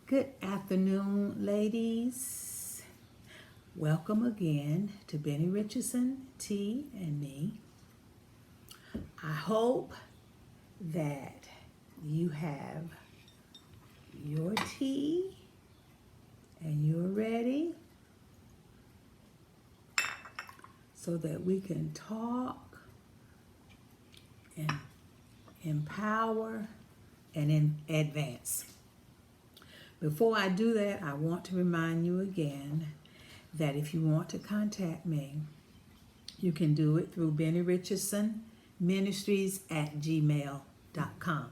Good afternoon, ladies. Welcome again to Benny Richardson, T, and me. I hope that you have your tea and you're ready so that we can talk and empower and advance. Before I do that, I want to remind you again that if you want to contact me, you can do it through Benny Richardson Ministries at gmail.com.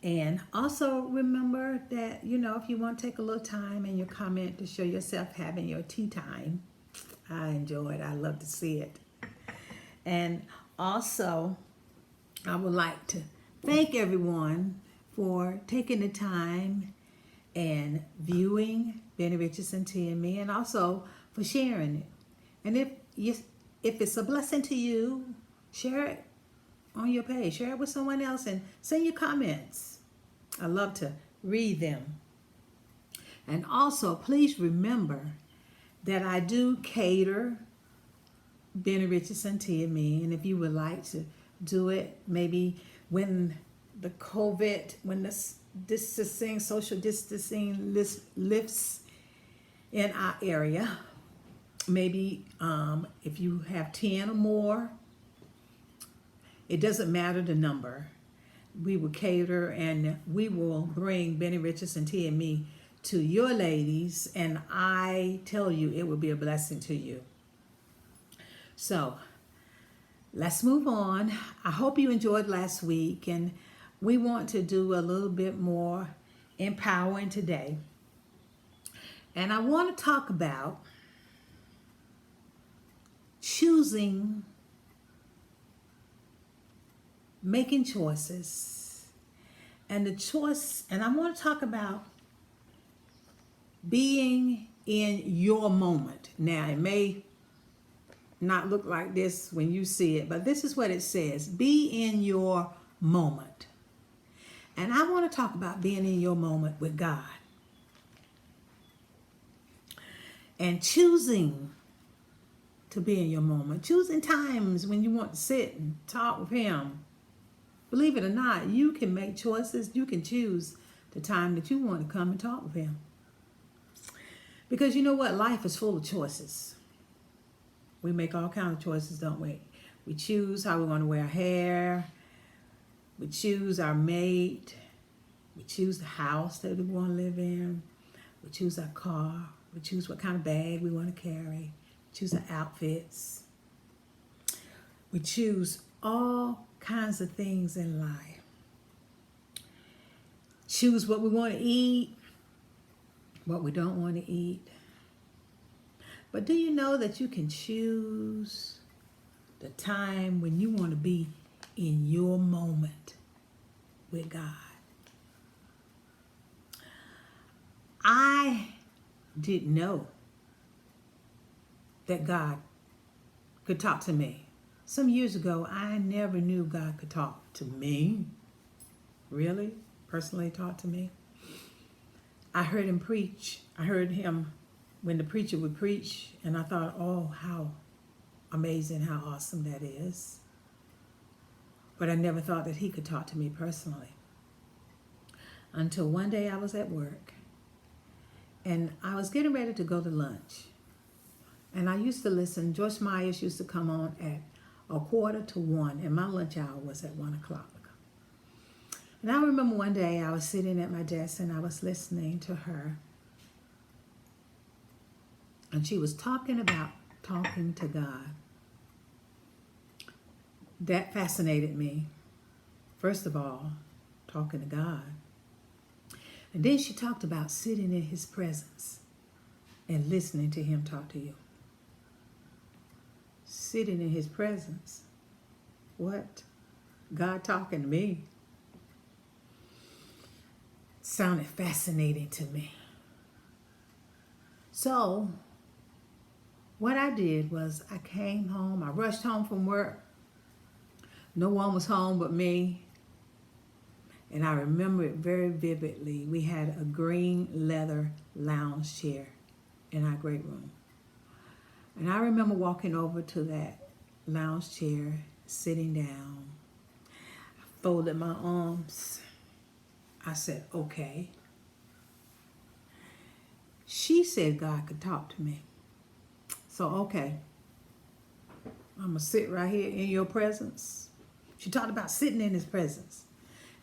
And also remember that, if you want to take a little time in your comment to show yourself having your tea time, I enjoy it. I love to see it. And also, I would like to thank everyone for taking the time and viewing Benny Richardson T and me, and also for sharing it. And if it's a blessing to you, share it on your page, share it with someone else, and send your comments. I love to read them. And also, please remember that I do cater Benny Richardson T and me, and if you would like to do it, maybe when the COVID, when this distancing, social distancing lifts in our area, maybe if you have 10 or more, it doesn't matter the number. We will cater and we will bring Benny Richardson T and me to your ladies, and I tell you, it will be a blessing to you. So let's move on. I hope you enjoyed last week, and we want to do a little bit more empowering today. And I want to talk about choosing, making choices. And I want to talk about being in your moment. Now, it may not look like this when you see it, but this is what it says: be in your moment. And I want to talk about being in your moment with God and choosing to be in your moment, choosing times when you want to sit and talk with Him. Believe it or not, you can make choices. You can choose the time that you want to come and talk with Him. Because you know what? Life is full of choices. We make all kinds of choices, don't we? We choose how we want to wear our hair. We choose our mate. We choose the house that we want to live in. We choose our car. We choose what kind of bag we want to carry. We choose our outfits. We choose all kinds of things in life. Choose what we want to eat, what we don't want to eat. But do you know that you can choose the time when you want to be in your moment with God? I didn't know that God could talk to me. Some years ago, I never knew God could talk to me. Really? Personally talk to me. I heard Him preach. I heard Him when the preacher would preach, and I thought, oh, how amazing, how awesome that is. But I never thought that He could talk to me personally. Until one day I was at work, and I was getting ready to go to lunch. And I used to listen. Joyce Myers used to come on at 1:45, and my lunch hour was at 1 o'clock. And I remember one day I was sitting at my desk and I was listening to her. And she was talking about talking to God. That fascinated me. First of all, talking to God. And then she talked about sitting in His presence and listening to Him talk to you. Sitting in His presence. What? God talking to me. Sounded fascinating to me. So, what I did was I came home. I rushed home from work. No one was home but me. And I remember it very vividly. We had a green leather lounge chair in our great room. And I remember walking over to that lounge chair, sitting down, folded my arms. I said, okay. She said God could talk to me. So, okay, I'm going to sit right here in your presence. She talked about sitting in his presence.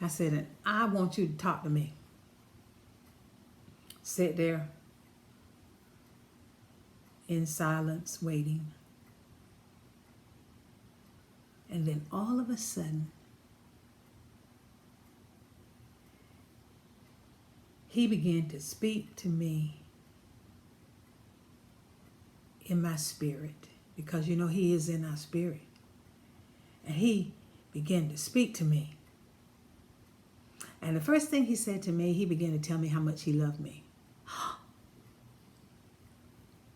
I said, and I want you to talk to me. Sit there in silence, waiting. And then all of a sudden, he began to speak to me in my spirit, because you know he is in our spirit. And he began to speak to me. And the first thing he said to me, he began to tell me how much he loved me.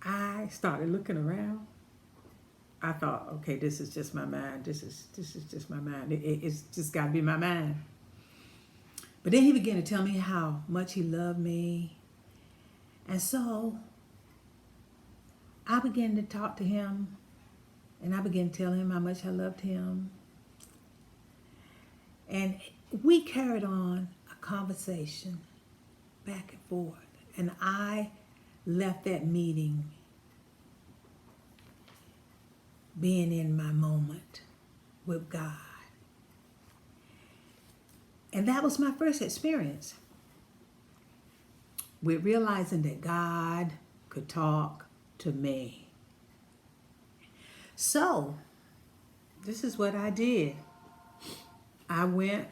I started looking around. I thought, okay, this is just my mind. This is just my mind. It's just got to be my mind. But then he began to tell me how much he loved me. And so I began to talk to him, and I began to tell him how much I loved him. And we carried on a conversation back and forth. And I left that meeting being in my moment with God. And that was my first experience with realizing that God could talk to me. So, this is what I did. I went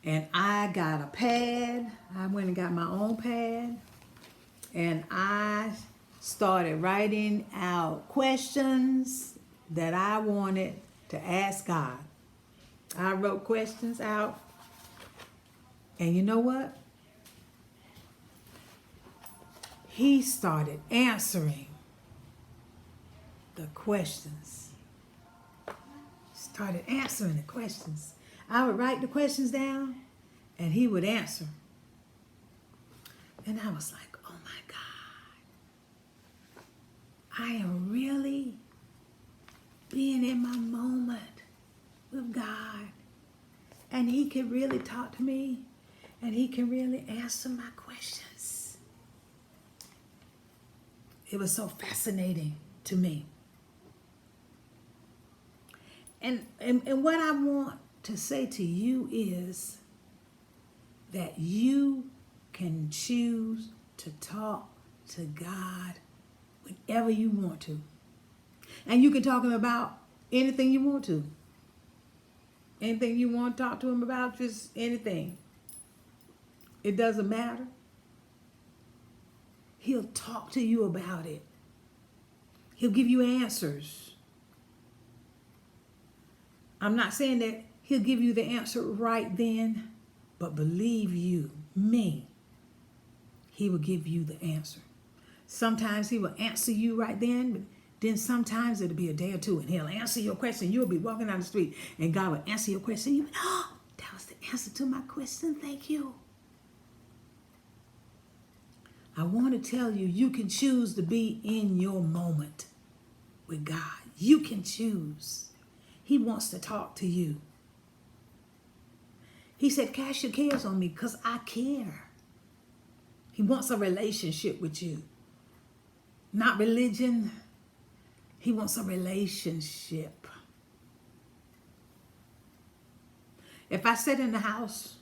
and I got a pad. I went and got my own pad. And I started writing out questions that I wanted to ask God. I wrote questions out. And you know what? He started answering the questions. Started answering the questions. I would write the questions down and he would answer. And I was like, oh my God. I am really being in my moment with God. And he can really talk to me. And he can really answer my questions. It was so fascinating to me. And what I want to say to you is that you can choose to talk to God whenever you want to. And you can talk to him about anything you want to. Anything you want to talk to him about, just anything. It doesn't matter. He'll talk to you about it. He'll give you answers. I'm not saying that he'll give you the answer right then, but believe you, me, he will give you the answer. Sometimes he will answer you right then, but then sometimes it'll be a day or two and he'll answer your question. You'll be walking down the street and God will answer your question. You'll be, oh, that was the answer to my question. Thank you. I want to tell you, you can choose to be in your moment with God. You can choose. He wants to talk to you. He said, cast your cares on me because I care. He wants a relationship with you. Not religion. He wants a relationship. If I sit in the house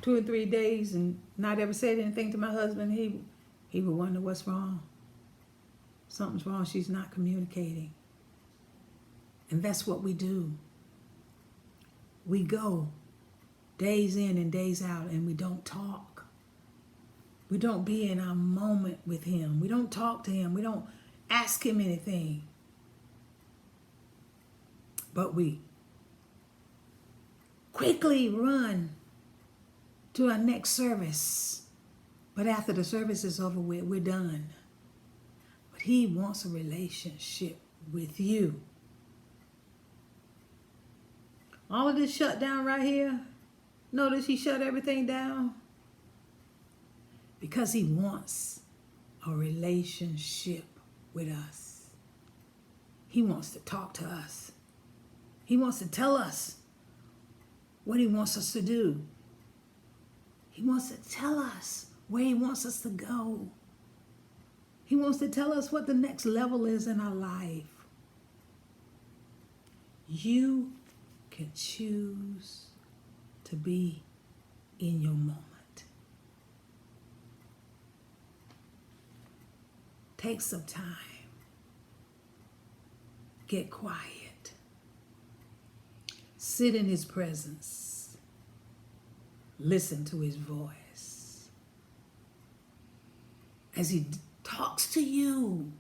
2 or 3 days and not ever said anything to my husband, he would wonder what's wrong. Something's wrong. She's not communicating. And that's what we do. We go days in and days out and we don't talk. We don't be in our moment with him. We don't talk to him. We don't ask him anything. But we quickly run to our next service. But after the service is over with, we're done. But he wants a relationship with you. All of this shut down right here. Notice he shut everything down because he wants a relationship with us. He wants to talk to us. He wants to tell us what he wants us to do. He wants to tell us where he wants us to go. He wants to tell us what the next level is in our life. You can choose to be in your moment. Take some time. Get quiet. Sit in his presence. Listen to his voice. As he talks to you,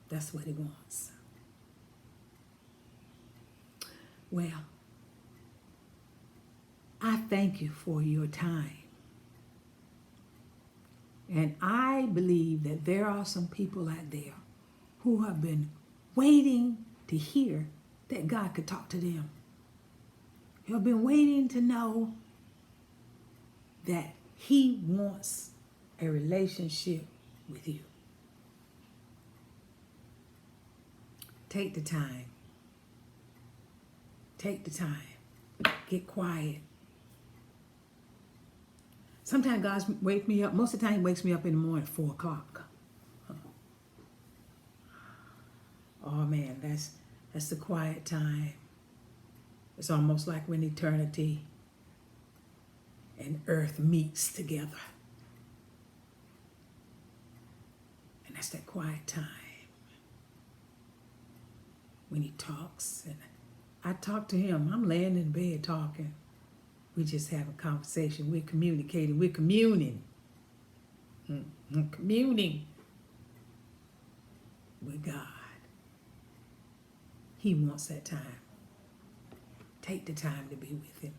that's what he wants. Well, I thank you for your time. And I believe that there are some people out there who have been waiting to hear that God could talk to them. Who have been waiting to know that he wants a relationship with you. Take the time. Take the time. Get quiet. Sometimes God wakes me up. Most of the time he wakes me up in the morning at 4 o'clock. Oh man, that's the quiet time. It's almost like when eternity and earth meets together. And that's that quiet time. When he talks, and I talk to him. I'm laying in bed talking. We just have a conversation. We're communicating. We're communing. Communing with God. He wants that time. Take the time to be with him.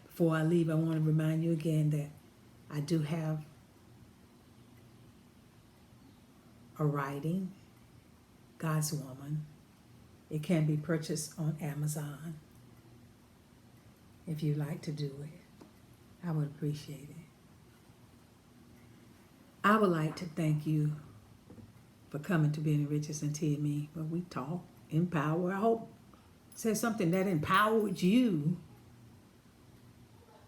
Before I leave, I want to remind you again that I do have a writing, God's Woman. It can be purchased on Amazon. If you'd like to do it, I would appreciate it. I would like to thank you for coming to Benny Richardson TME, where we talk, empower. I hope it says something that empowered you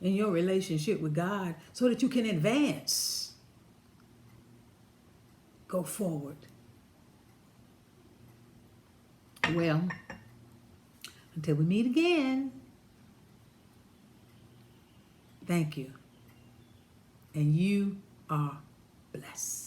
in your relationship with God so that you can advance. Go forward. Well, until we meet again, thank you. And you are blessed.